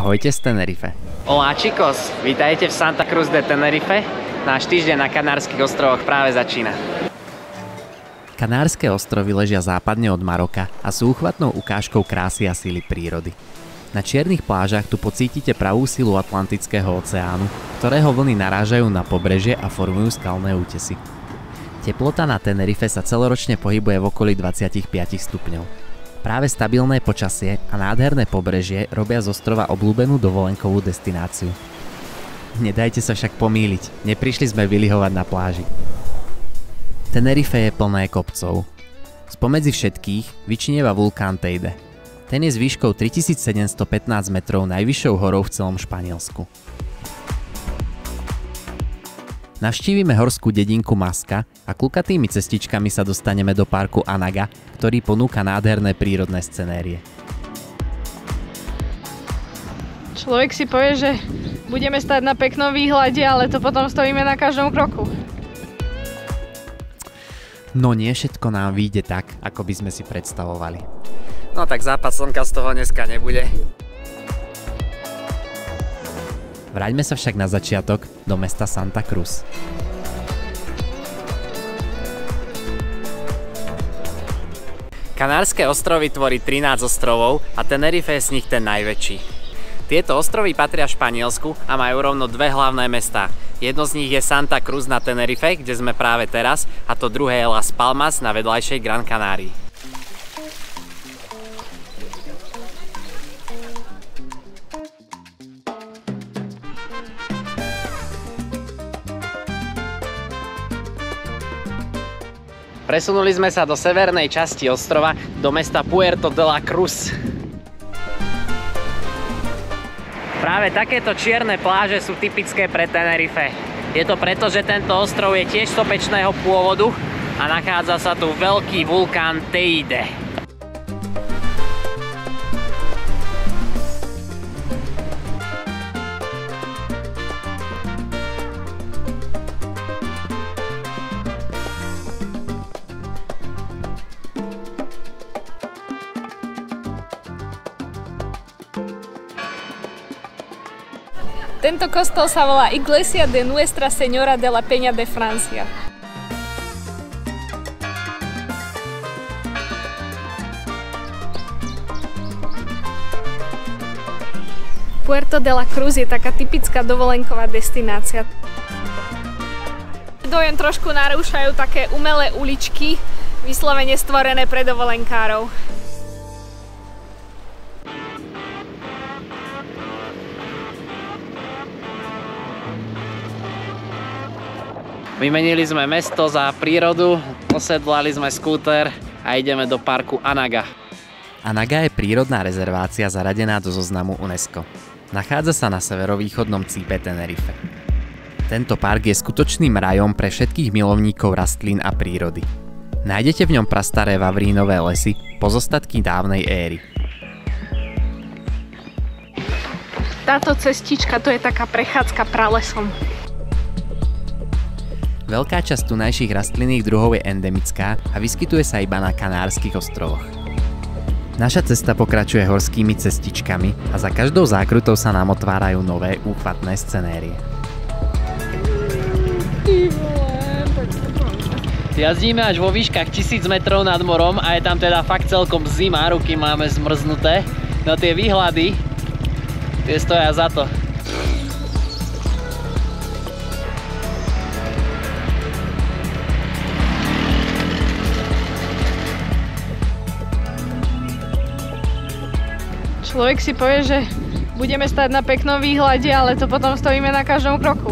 Ahojte z Tenerife. Hola chicos, vítajte v Santa Cruz de Tenerife. Náš týždeň na Kanárskych ostrovoch práve začína. Kanárske ostrovy ležia západne od Maroka a sú úchvatnou ukážkou krásy a síly prírody. Na čiernych plážach tu pocítite pravú silu Atlantického oceánu, ktorého vlny narážajú na pobrežie a formujú skalné útesy. Teplota na Tenerife sa celoročne pohybuje v okolí 25 stupňov. Práve stabilné počasie a nádherné pobrežie robia z ostrova obľúbenú dovolenkovú destináciu. Nedajte sa však pomýliť, neprišli sme vylihovať na pláži. Tenerife je plné kopcov. Spomedzi všetkých vyčnieva vulkán Teide. Ten je s výškou 3715 metrov najvyššou horou v celom Španielsku. Navštívime horskú dedinku Maska a klukatými cestičkami sa dostaneme do parku Anaga, ktorý ponúka nádherné prírodné scenérie. Človek si povie, že budeme stať na peknom výhľade, ale to potom stojíme na každom kroku. No nie všetko nám vyjde tak, ako by sme si predstavovali. No tak západ slnka z toho dneska nebude. Vráťme sa však na začiatok do mesta Santa Cruz. Kanárske ostrovy tvorí 13 ostrovov a Tenerife je z nich ten najväčší. Tieto ostrovy patria Španielsku a majú rovno dve hlavné mestá. Jedno z nich je Santa Cruz na Tenerife, kde sme práve teraz, a to druhé je Las Palmas na vedľajšej Gran Canárii. Presunuli sme sa do severnej časti ostrova, do mesta Puerto de la Cruz. Práve takéto čierne pláže sú typické pre Tenerife. Je to preto, že tento ostrov je tiež sopečného pôvodu a nachádza sa tu veľký vulkán Teide. Tento kostol sa volá Iglesia de Nuestra Señora de la Peña de Francia. Puerto de la Cruz je taká typická dovolenková destinácia. Dojem trošku narúšajú také umelé uličky, vyslovene stvorené pre dovolenkárov. Vymenili sme mesto za prírodu, osedlali sme skúter a ideme do parku Anaga. Anaga je prírodná rezervácia zaradená do zoznamu UNESCO. Nachádza sa na severovýchodnom cípe Tenerife. Tento park je skutočným rajom pre všetkých milovníkov rastlín a prírody. Nájdete v ňom prastaré vavrínové lesy, pozostatky dávnej éry. Táto cestička to je taká prechádzka pralesom. Veľká časť tunajších rastlinných druhov je endemická a vyskytuje sa iba na Kanárskych ostrovoch. Naša cesta pokračuje horskými cestičkami a za každou zákrutou sa nám otvárajú nové úchvatné scenérie. Jazdíme až vo výškach 1000 metrov nad morom a je tam teda fakt celkom zima, ruky máme zmrznuté. No tie výhľady, tie stoja za to. Človek si povie, že budeme stať na peknom výhľade, ale to potom stojíme na každom kroku.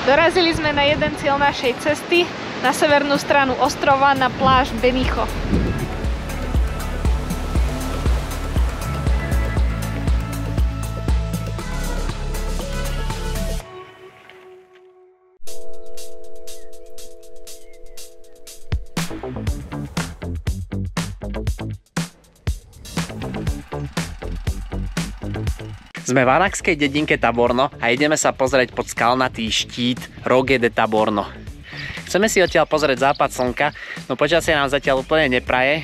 Dorazili sme na jeden cieľ našej cesty, na severnú stranu ostrova, na pláž Benicho. Sme v anakskej dedinke Taborno a ideme sa pozrieť pod skalnatý štít Rogue de Taborno. Chceme si odtiaľ pozrieť západ slnka, no počasie nám zatiaľ úplne nepraje.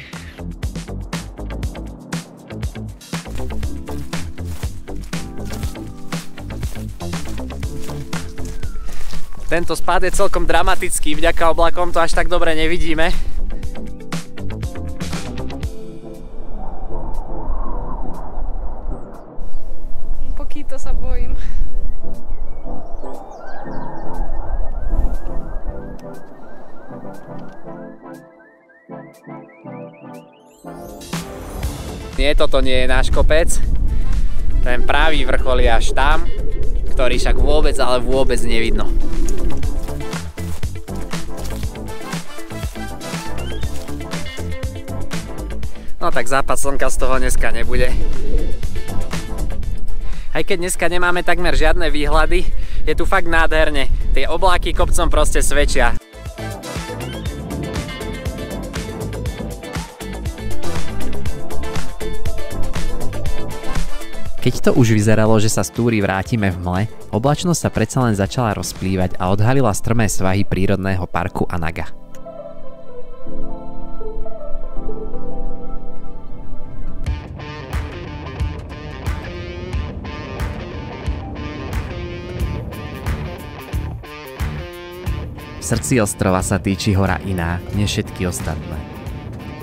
Tento spád je celkom dramatický, vďaka oblakom to až tak dobre nevidíme. Pokýto sa bojím. Nie, toto nie je náš kopec. Ten pravý vrchol je až tam, ktorý však vôbec, ale vôbec nevidno. No tak západ slnka z toho dneska nebude. Aj keď dneska nemáme takmer žiadne výhľady, je tu fakt nádherne. Tie obláky kopcom proste svedčia. Keď to už vyzeralo, že sa z túry vrátime v mle, oblačnosť sa predsa len začala rozplývať a odhalila strmé svahy prírodného parku Anaga. V srdci ostrova sa týči hora iná, než všetky ostatné.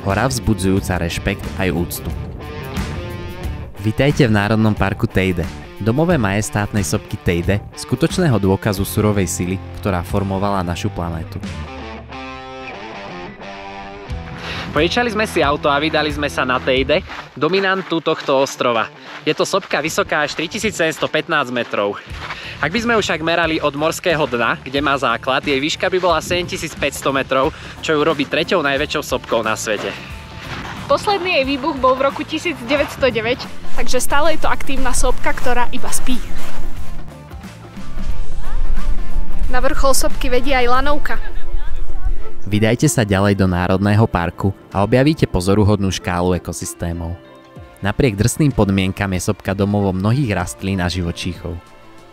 Hora vzbudzujúca rešpekt aj úctu. Vitajte v Národnom parku Teide, domove majestátnej sopky Teide, skutočného dôkazu surovej sily, ktorá formovala našu planétu. Požičali sme si auto a vydali sme sa na Teide, dominantu tohto ostrova. Je to sopka vysoká až 3715 metrov. Ak by sme ju však merali od morského dna, kde má základ, jej výška by bola 7500 metrov, čo ju robí treťou najväčšou sopkou na svete. Posledný jej výbuch bol v roku 1909, takže stále je to aktívna sopka, ktorá iba spí. Na vrchol sopky vedie aj lanovka. Vydajte sa ďalej do Národného parku a objavíte pozoruhodnú škálu ekosystémov. Napriek drsným podmienkam je sopka domovom mnohých rastlín a živočíchov.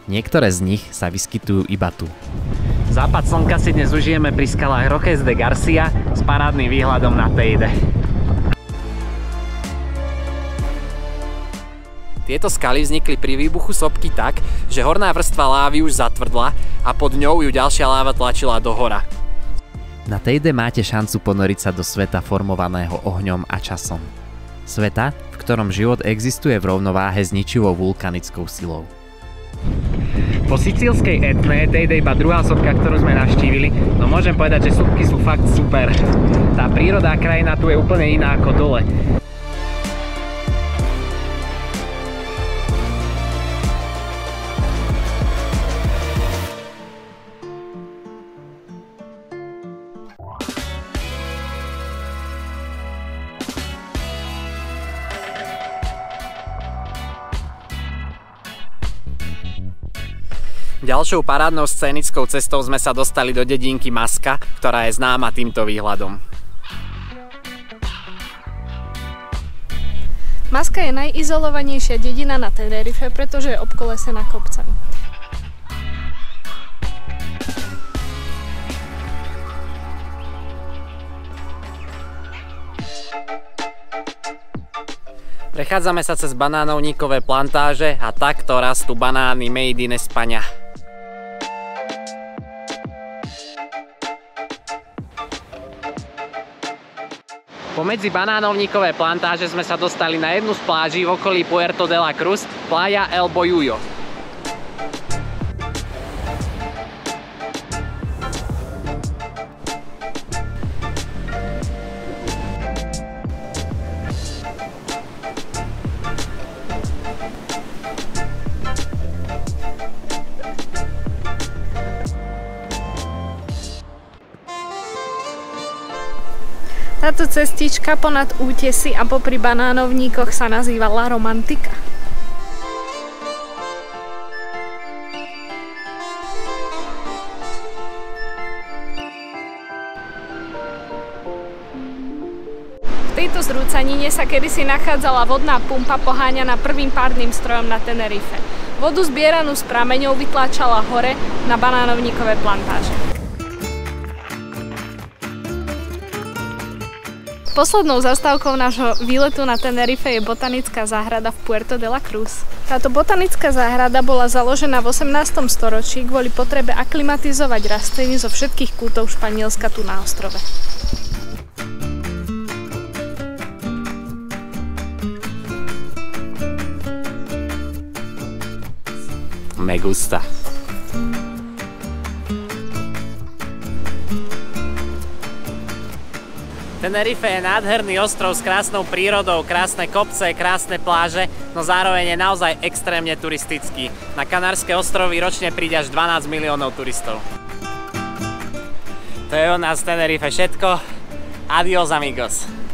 Niektoré z nich sa vyskytujú iba tu. Západ slnka si dnes užijeme pri skalách Roques de Garcia s parádnym výhľadom na Teide. Tieto skaly vznikli pri výbuchu sopky tak, že horná vrstva lávy už zatvrdla a pod ňou ju ďalšia láva tlačila do hora. Na Teide máte šancu ponoriť sa do sveta formovaného ohňom a časom. Sveta, v ktorom život existuje v rovnováhe s ničivou vulkanickou silou. Po sicílskej Etne Teide iba druhá sopka, ktorú sme navštívili, no môžem povedať, že sopky sú fakt super. Tá príroda a krajina tu je úplne iná ako dole. Ďalšou parádnou scénickou cestou sme sa dostali do dedinky Maska, ktorá je známa týmto výhľadom. Maska je najizolovanejšia dedina na Tenerife, pretože je obkolesená kopcami. Prechádzame sa cez banánovníkové plantáže a takto rastú banány made in España. Pomedzi banánovníkové plantáže sme sa dostali na jednu z pláží v okolí Puerto de la Cruz, Playa El Boyullo. Táto cestička ponad útesy a popri banánovníkoch sa nazýva La Romantica. V tejto zrúcanke Mecanine sa kedysi nachádzala vodná pumpa poháňaná prvým párnym strojom na Tenerife. Vodu zbieranú z prameňov vytláčala hore na banánovníkové plantáže. Poslednou zastávkou nášho výletu na Tenerife je botanická záhrada v Puerto de la Cruz. Táto botanická záhrada bola založená v 18. storočí kvôli potrebe aklimatizovať rastliny zo všetkých kútov Španielska tu na ostrove. Me gusta. Tenerife je nádherný ostrov s krásnou prírodou, krásne kopce, krásne pláže, no zároveň je naozaj extrémne turistický. Na Kanárske ostrovy ročne príde až 12 miliónov turistov. To je od nás Tenerife všetko. Adiós amigos.